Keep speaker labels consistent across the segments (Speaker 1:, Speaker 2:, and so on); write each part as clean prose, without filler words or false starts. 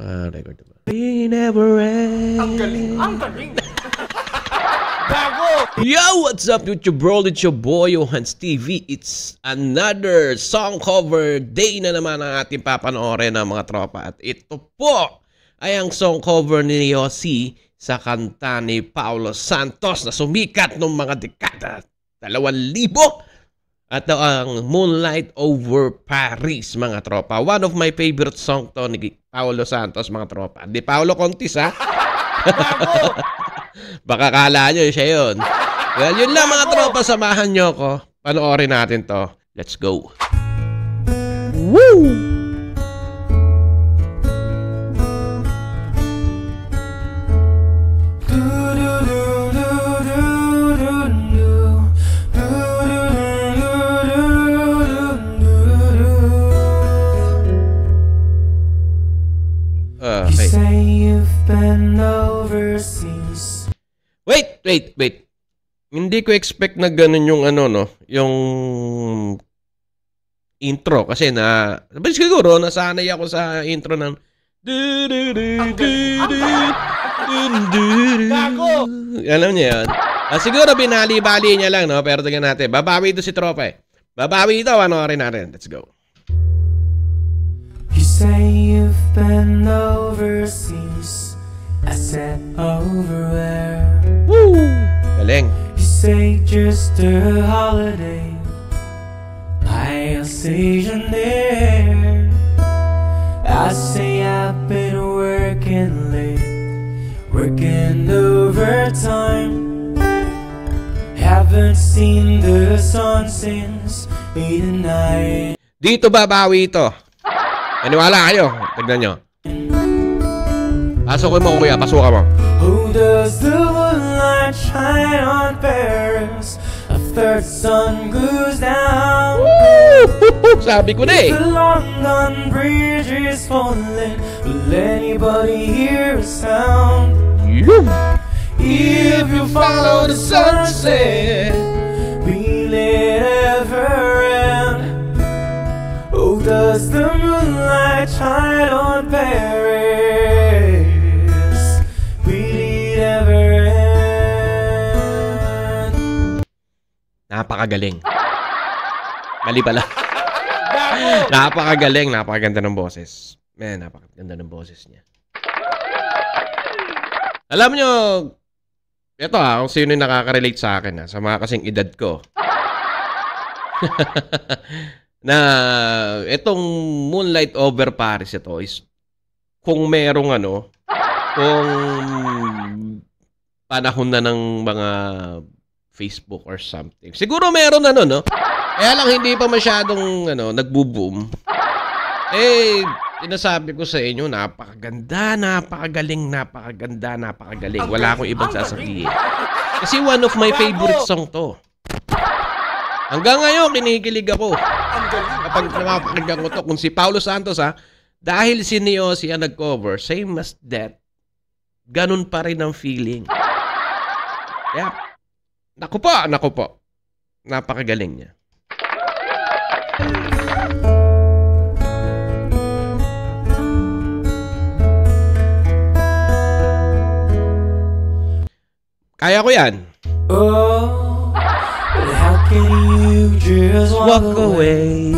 Speaker 1: Record ba? We never end.
Speaker 2: Ang galing! Ang galing!
Speaker 1: Yo, what's up YouTube world? It's your boy Johans TV. It's another song cover day na naman ang ating papanoorin ng mga tropa. At ito po ay ang song cover ni Yossi sa kanta ni Paulo Santos na sumikat noong mga dekada 2000. At ang Moonlight Over Paris, mga tropa. One of my favorite song to ni Paulo Santos, mga tropa. Di Paulo Contis, ha? Baka kala nyo siya yun. Well, yun lang mga tropa, samahan nyo ko. Panoorin natin to. Let's go. Woo! Okay.
Speaker 3: Say you've been overseas.
Speaker 1: Wait. Hindi ko expect na ganun yung ano, no? Yung intro. Kasi siguro, nasanay ako sa intro ng alam niya yan. Siguro binali-bali niya lang, no? Pero tingnan natin. Babawi ito si tropa eh. Babawi ito, rin natin. Let's go.
Speaker 3: You say you've been overseas. I said over where?
Speaker 1: Woo! Galing.
Speaker 3: You say just a holiday. I'll say you're there. I say I've been working late, working overtime. Haven't seen the sun since midnight.
Speaker 1: Dito babawi ito. Maniwala kayo. Tignan nyo. Pasukin mo, kuya. Pasukan mo.
Speaker 3: Who does the moonlight shine on Paris? A third sun goes down.
Speaker 1: Woo! Sabi ko na eh.
Speaker 3: The London Bridge is falling. Will anybody hear a sound? If you follow the sunset, will it ever end? Oh, does the moonlight shine on Paris? Will it ever end?
Speaker 1: Napakagaling. Mali pala. Napakagaling. Napakaganda ng boses. Man, napakaganda ng boses niya. Alam nyo, ito kung sino yung nakaka-relate sa akin, sa mga kasing edad ko. Na itong Moonlight Over Paris ito is kung merong kung panahon na ng mga Facebook or something. Siguro meron no? Kaya lang hindi pa masyadong nagbo-boom. Sinasabi ko sa inyo, napakaganda, napakagaling. Wala akong ibang sasabihin. Kasi one of my favorite song to. Hanggang ngayon, kinikilig ako. Kapag napapakinggan ko to, kung si Paulo Santos, dahil si Yossi ang nag-cover, same as that, ganun pa rin ang feeling. Kaya, naku po. Napakagaling niya. Kaya ko yan.
Speaker 3: Oh, but how can you just walk away?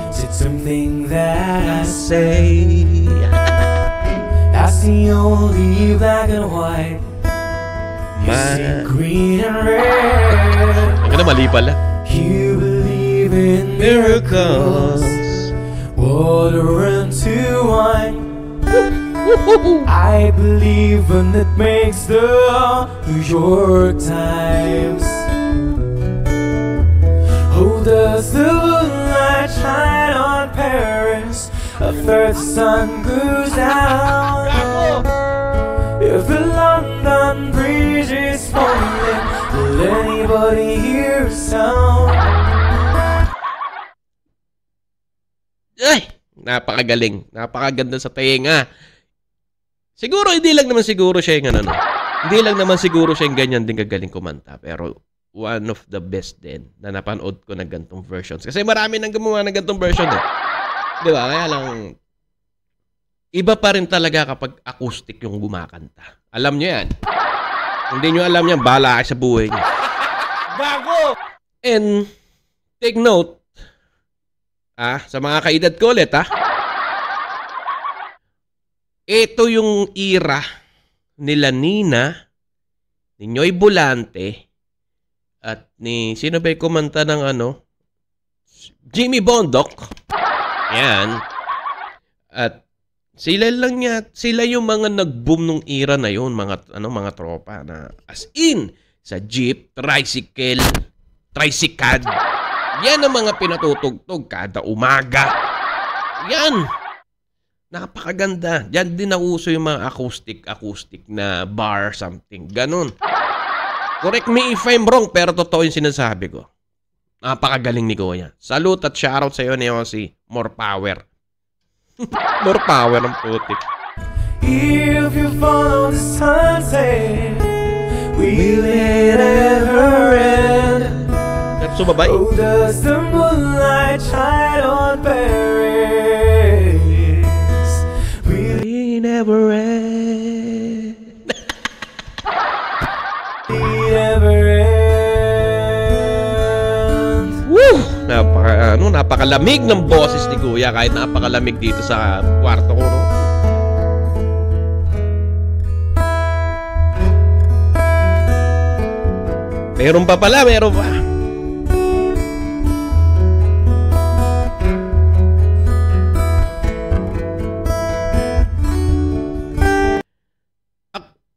Speaker 3: Is it something that I say? That's the only black and white. You see green and red.
Speaker 1: Mali pala.
Speaker 3: You believe in miracles, water into wine. I believe when it makes the New York Times. Oh, does the moonlight shine on Paris? A third sun goes down. If the London Bridge is falling, will anybody hear a sound?
Speaker 1: Ay! Napakagaling. Napakaganda sa tenga. Siguro, hindi lang naman siguro siya yung Hindi lang naman siguro siya yung ganyan din kagaling kumanta. Pero, one of the best din na napanood ko na gantong versions. Kasi marami nang gumawa ng gantong version eh. Di ba? Kaya lang, Iba pa rin talaga kapag acoustic yung gumakanta. Alam nyo yan. Hindi nyo alam yan, bahala kayo sa buhay nyo.
Speaker 3: Gago!
Speaker 1: And, take note, sa mga kaedad ko ulit, ito yung era nila Nina, ni Noy Bolante, at ni, sino ba yung kumanta ng Jimmy Bondoc. Yan. At sila yung mga nag-boom nung era na yun, mga tropa na as in sa jeep, tricycle, tricycad. Yan ang mga pinatutugtog kada umaga. Yan. Napakaganda. Yan din nauso yung mga acoustic na bar something. Ganun. Correct me if I'm wrong, pero totoo yung sinasabi ko. Napakagaling ni Kuya. Salute at shoutout sa iyo ni Yossi. More power. More power ng putik.
Speaker 3: If you follow the sunset, will it ever end?
Speaker 1: Sumabay.
Speaker 3: Oh, does the moonlight shine on Paris? Will it never end? Will it ever end?
Speaker 1: Woo! Napakalamig ng boses ni Kuya kahit napakalamig dito sa kwarto ko, no? Meron pa pala, meron pa.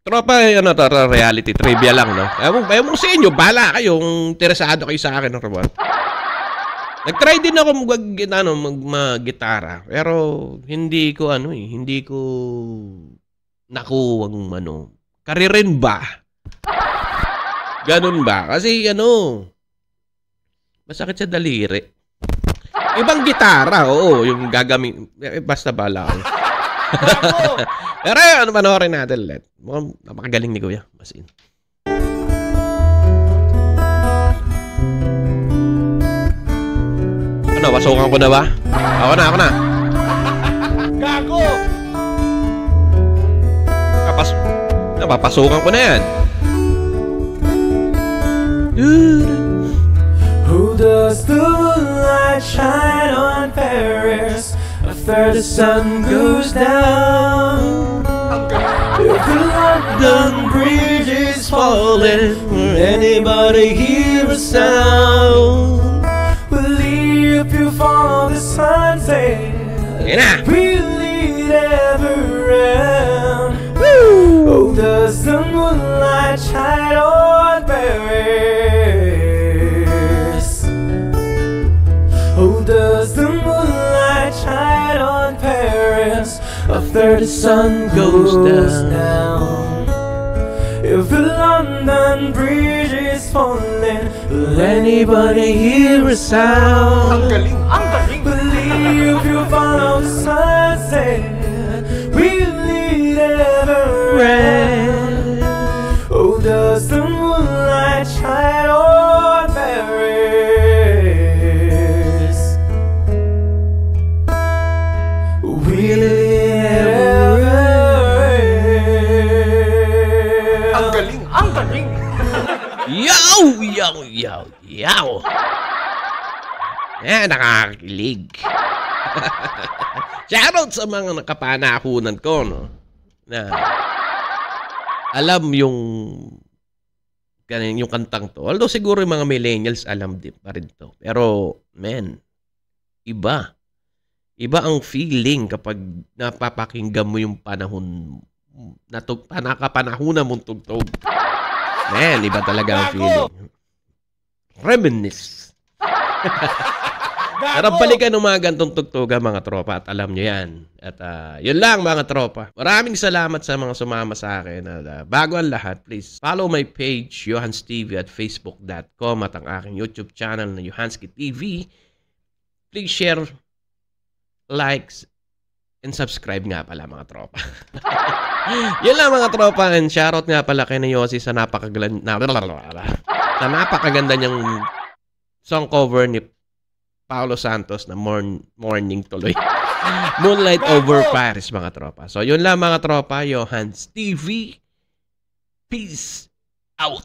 Speaker 1: Tropa, reality trivia lang, no? Ewan sa inyo, bala kayong interesado kayo sa akin, no, Robot? Nag-try din ako mag-gitara, pero hindi ko nakuwang karirin ba? Ganun ba? Kasi masakit sa daliri. Ibang gitara, oo, yung gagamit, basta bala ko. Pero panoorin natin ulit. Mukhang napakagaling ni Kuya. As in. Pasukan ko na ba? Ako na.
Speaker 3: Gago!
Speaker 1: Napapasukan ko na yan.
Speaker 3: Who does the moonlight shine on Paris after the sun goes down? If the London Bridge is falling, will anybody hear a sound? If you follow the sunset, will it ever end? Oh, does the moonlight shine on Paris? Oh, does the moonlight shine on Paris after the sun goes down? If the London Bridge is falling, will anybody hear a sound?
Speaker 2: Ang galing! Ang galing!
Speaker 3: Believe you follow the sunset, will it ever end? Oh, does the moonlight shine on Paris? Will it ever end?
Speaker 2: Ang galing! Ang galing!
Speaker 1: Yow! Nakakakilig. Shoutout sa mga nakapanahunan ko, no? Na alam yung kantang to. Although siguro yung mga millennials alam din pa rin to. Pero, man, iba. Iba ang feeling kapag napapakinggan mo yung panahon nakapanahunan mong tugtog. Man, iba talaga ang feeling. Reminisce. Pero balikan ng mga gantong tugtugan, mga tropa, at alam nyo yan. At yun lang, mga tropa. Maraming salamat sa mga sumama sa akin. At bago ang lahat, please follow my page, Johans TV, at facebook.com, at ang aking YouTube channel na Johanski TV. Please share, likes, and subscribe nga pala, mga tropa. Yun lang, mga tropa, and shoutout nga pala kay na Yossi sa napakaganda niyang song cover ni Paulo Santos na morning tuloy. Moonlight Over Paris, mga tropa. So, yun lang mga tropa, Johans TV. Peace out.